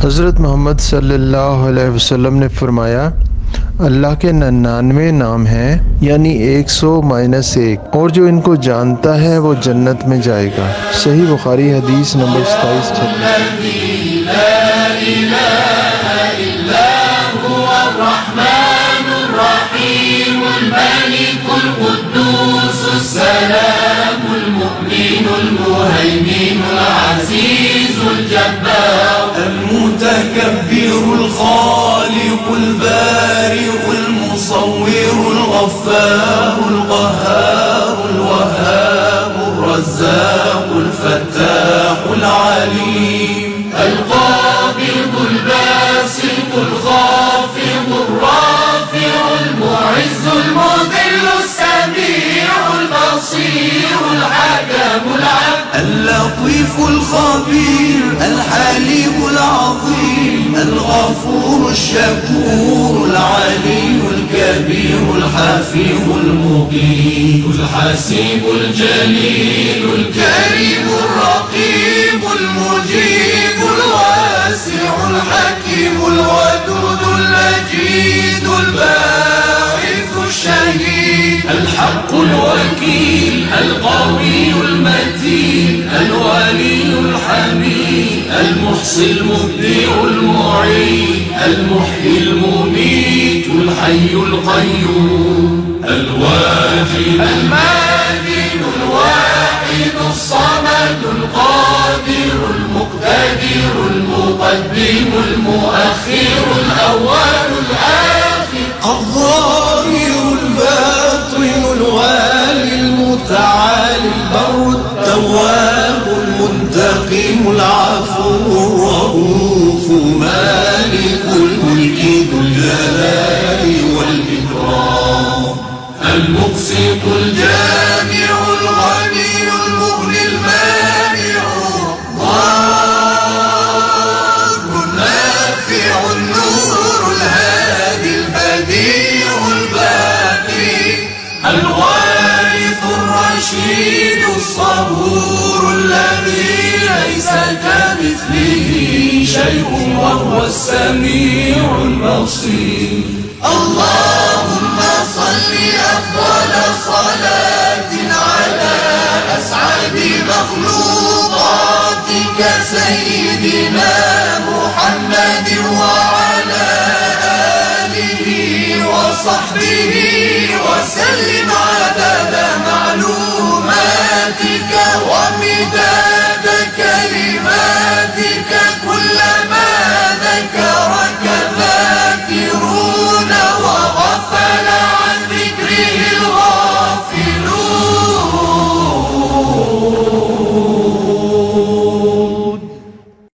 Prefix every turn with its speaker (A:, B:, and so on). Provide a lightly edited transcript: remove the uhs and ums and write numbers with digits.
A: हज़रत मोहम्मद सल्लल्लाहु अलैहि वसल्लम ने फरमाया, अल्लाह के 99 नाम हैं, यानी 100-1, और जो इनको जानता है वो जन्नत में जाएगा। सही बुखारी हदीस नंबर
B: 27. المتكبر الخالق البارئ المصور الغفار القهار الوهاب الرزاق الفتاح العليم القابض الباسط الخافض الرافع المعز المذل السميع البصير الحكم العدل اللطيف الخبير الحليم العظيم الغفور الشكور العلي الكبير الحفيظ المقيم الحسيب الجليل الكريم الرقيب المجيب الواسع الحكيم الودود المجيد الباعث الشهيد الحق الوكيل القوي المتين الولي الحميد المحصي المبدع المعيد المحيي المميت الحي القيوم الواجد الماجد الواحد الصمد القادر المقتدر المقدم المؤخر الأول الآخر الظاهر الباطن الوالي المتعالي البر التواب المنتقم العفو الرؤوف مالك الملك ذو الجلال والإكرام المقسط الجامع الغني المغني المانع الضار النافع النور الهادي البديع الباقي الوارث الرشيد الصبور الذي ليس كمثله شيء وهو السميع البصير اللهم صل أفضل صلاة على أسعد مخلوقاتك سيدنا محمد وعلى آله وصحبه وسلم عدد